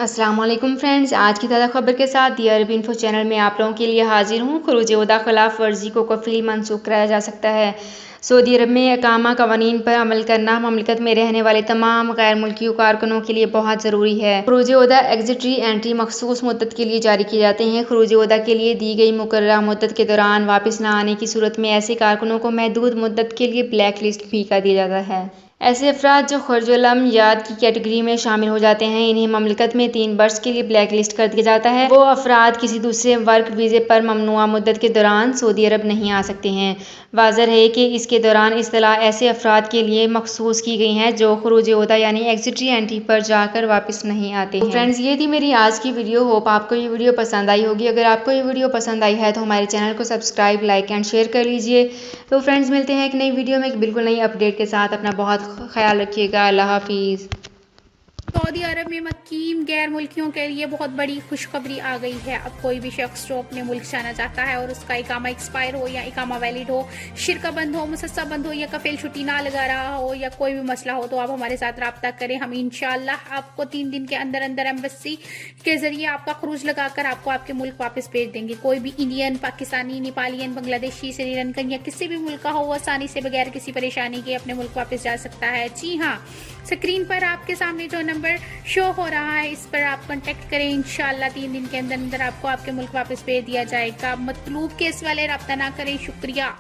अस्सलाम वालेकुम फ्रेंड्स, आज की ताज़ा खबर के साथ दी अरब इन्फो चैनल में आप लोगों के लिए हाजिर हूँ। खरूज ओहदा खिलाफ वर्जी को कफील मनसूख कराया जा सकता है। सऊदी अरब में अकामा कवानीन पर अमल करना ममलिकत में रहने वाले तमाम गैर मुल्की कारकुनों के लिए बहुत ज़रूरी है। खरूज ओहदा एग्जिट एंट्री मखसूस मुद्दत के लिए जारी किए जाते हैं। खरूज ओहदा के लिए दी गई मुकर्ररा मुद्दत के दौरान वापस न आने की सूरत में ऐसे कारकुनों को महदूद मुद्दत के लिए ब्लैक लिस्ट भी कर दिया जाता है। ऐसे अफराद जो खर्जुल याद की कैटेगरी में शामिल हो जाते हैं, इन्हें ममलिकत में 3 बरस के लिए ब्लैक लिस्ट कर दिया जाता है। वो अफराद किसी दूसरे वर्क वीज़े पर ममनुआ मुद्दत के दौरान सऊदी अरब नहीं आ सकते हैं। वाज़ेह है कि इसके दौरान इस्तिलाह ऐसे अफराद के लिए मखसूस की गई हैं जो खरूज ओहदा यानी एग्जिट एंट्री पर जाकर वापस नहीं आते हैं। फ्रेंड्स, ये थी मेरी आज की वीडियो। होप आपको ये वीडियो पसंद आई होगी। अगर आपको ये वीडियो पसंद आई है तो हमारे चैनल को सब्सक्राइब, लाइक एंड शेयर कर लीजिए। तो फ्रेंड्स, मिलते हैं एक नई वीडियो में एक बिल्कुल नई अपडेट के साथ। अपना बहुत ख्याल रखिएगा। अल्लाह हाफिज़। सऊदी अरब में मुकीम गैर मुल्कियों के लिए बहुत बड़ी खुशखबरी आ गई है। अब कोई भी शख्स जो अपने मुल्क जाना चाहता है और उसका इकामा एक्सपायर हो या इकामा वैलिड हो, शिरका बंद हो, मुसस्सा बंद हो या कफील छुट्टी ना लगा रहा हो या कोई भी मसला हो, तो आप हमारे साथ रब्ता करें। हम इंशाअल्लाह आपको 3 दिन के अंदर अंदर एम्बेसी के जरिए आपका खरूज लगाकर आपको आपके मुल्क वापस भेज देंगे। कोई भी इंडियन, पाकिस्तानी, नेपालियन, बांग्लादेशी, श्रीलंकन या किसी भी मुल्क का हो, वो आसानी से बगैर किसी परेशानी के अपने मुल्क वापस जा सकता है। जी हाँ, स्क्रीन पर आपके सामने जो नंबर शो हो रहा है, इस पर आप कांटेक्ट करें। इंशाअल्लाह 3 दिन के अंदर अंदर आपको आपके मुल्क वापस भेज दिया जाएगा। मतलूब केस वाले रब्ता ना करें। शुक्रिया।